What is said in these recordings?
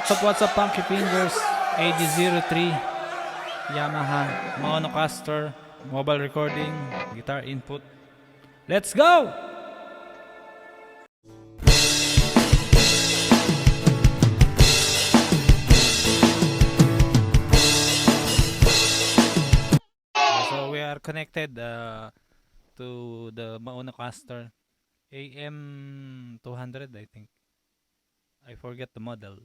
What's up, Funky Fingers, AG03, Yamaha, Monocaster, mobile recording, guitar input. Let's go! So we are connected to the Monocaster AM200, I think. I forget the model.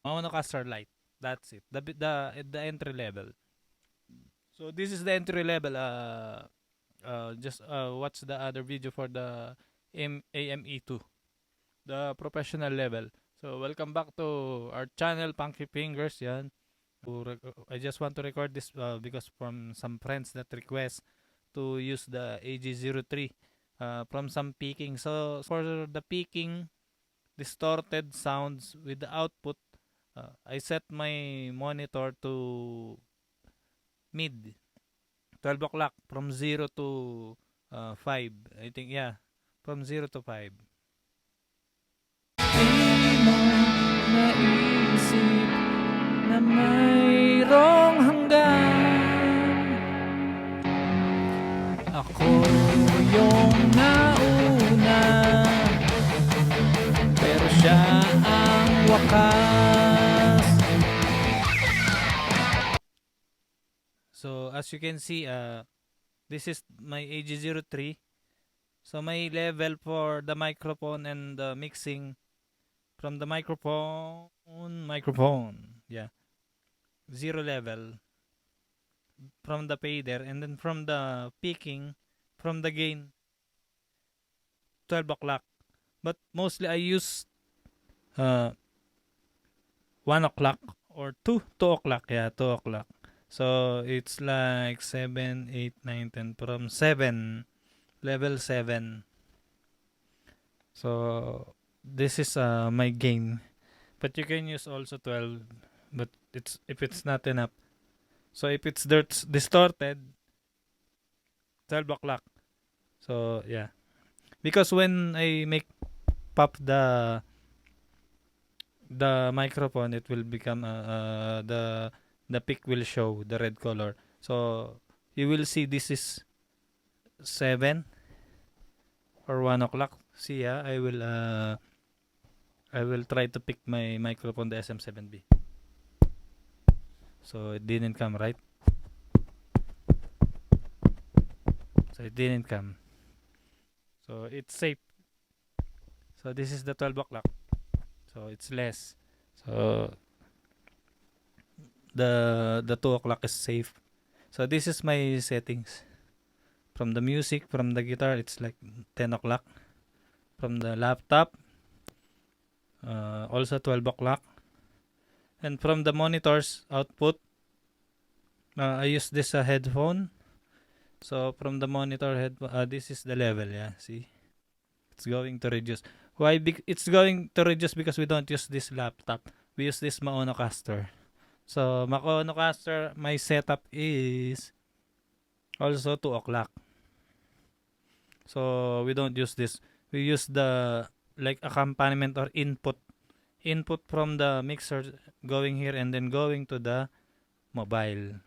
Monocaster Lite. That's it. The entry level. So this is the entry level. Just watch the other video for the AME2, the professional level. So welcome back to our channel, Funky Fingers. Yan. I just want to record this because from some friends that request to use the AG03 from some peaking. So for the peaking, distorted sounds with the output, I set my monitor to mid 12 o'clock from 0 to 5. I think, yeah, from 0 to 5. Di mo naisip na mayroong hanggan, ako yung nauna, pero siya ang wakas. So as you can see, this is my AG03. So my level for the microphone and the mixing from the microphone, yeah, 0 level from the fader, and then from the peaking, from the gain, 12 o'clock. But mostly I use 1 o'clock or 2 o'clock. Yeah, 2 o'clock. So it's like 7, 8, 9, 10 from 7, level 7. So this is my gain. But you can use also 12, but if it's not enough. So if it's distorted, 12 o'clock. So yeah. Because when I make pop the microphone, it will become the peak will show the red color. So you will see this is 7 or 1 o'clock. See, yeah, I will try to pick my microphone, the SM7B. So it didn't come, right? So it didn't come. So it's safe. So this is the 12 o'clock. So it's less. So the 2 o'clock is safe. So this is my settings. From the music, from the guitar, it's like 10 o'clock. From the laptop, also 12 o'clock. And from the monitor's output, I use this headphone. So from the monitor this is the level, yeah, see? It's going to reduce. Why? It's going to reduce because we don't use this laptop. We use this Monocaster. So Monocaster, my setup is also 2 o'clock. So we don't use this. We use the like accompaniment or input from the mixer going here and then going to the mobile,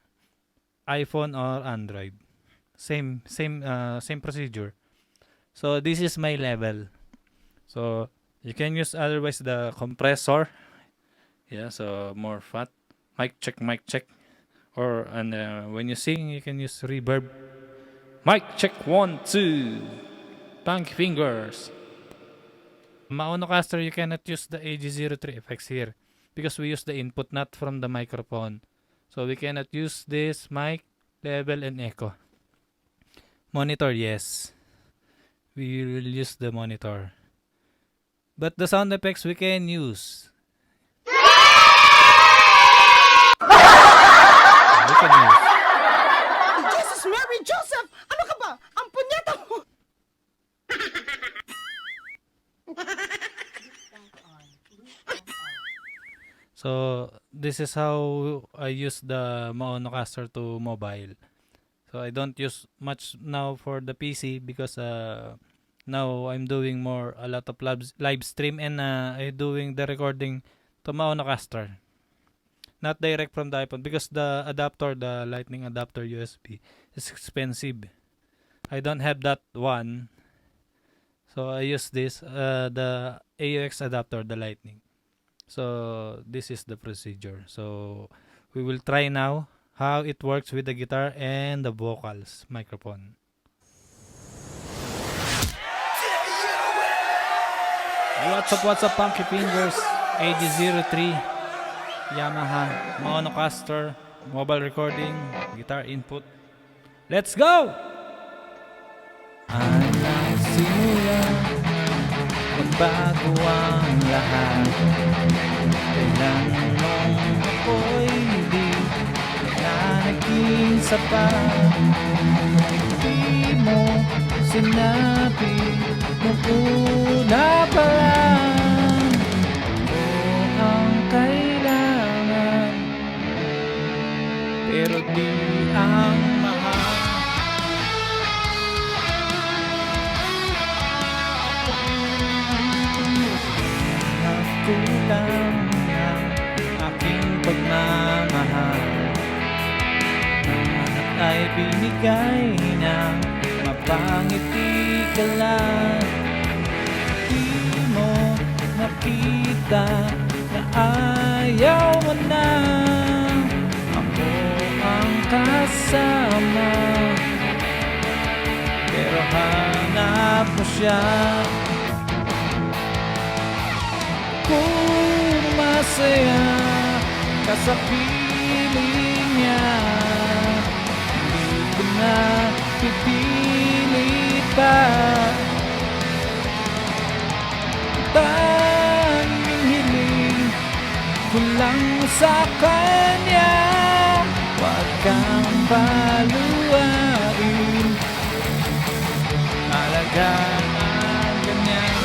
iPhone or Android. Same procedure. So this is my level. So you can use otherwise the compressor. Yeah, so more fat. Mic check. Or when you sing, you can use reverb. Mic check 1, 2. Funky Fingers. Monocaster, you cannot use the AG03 effects here because we use the input not from the microphone. So we cannot use this mic, level, and echo. Monitor, yes. We will use the monitor. But the sound effects we can use. We can use. Jesus, Mary, Joseph! Ano ka ba? Ang punyeta mo! So this is how I use the Monocaster to mobile. So I don't use much now for the PC because Now I'm doing a lot of live stream, and I'm doing the recording to Monocaster, not direct from the iPhone, because the lightning adapter USB is expensive. I don't have that one, so I use this the AUX adapter, the lightning. So this is the procedure. So we will try now how it works with the guitar and the vocals microphone. What's up, Punky Fingers? AG03, Yamaha, Monocaster, mobile recording, guitar input. Let's go! Alang simula, magbago ang lahat. Kailan nung ako'y di na naging sapat. Hindi mo sinabi nung una pa lang ko ang kailangan, pero di ang mahal. Kulang ang aking pagmamahal at ay binigay ng mapangiti ka lang. Di mo nakita na ayaw mo na ako ang kasama, pero hanap mo siya. Kung masaya ka sa piling niya, hindi ko na pipilit pa. Tanging hiling ko lang sa kanya, huwag kang paluwain, alagaan ganyan.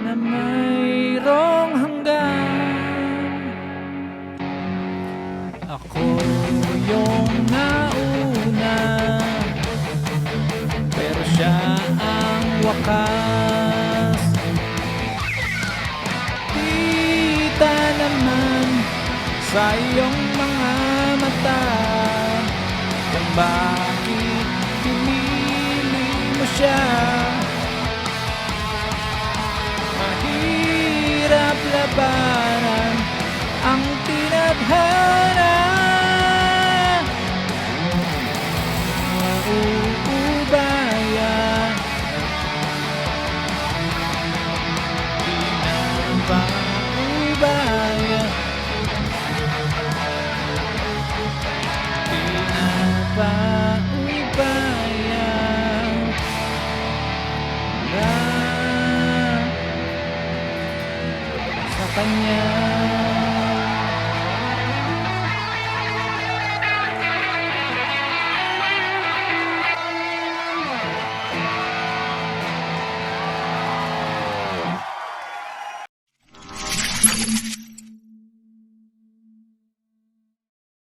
Na mayroong hanggan, ako yung nauna, pero siya ang wakas. Kita naman sa iyong mga mata kung bakit pinili mo siya.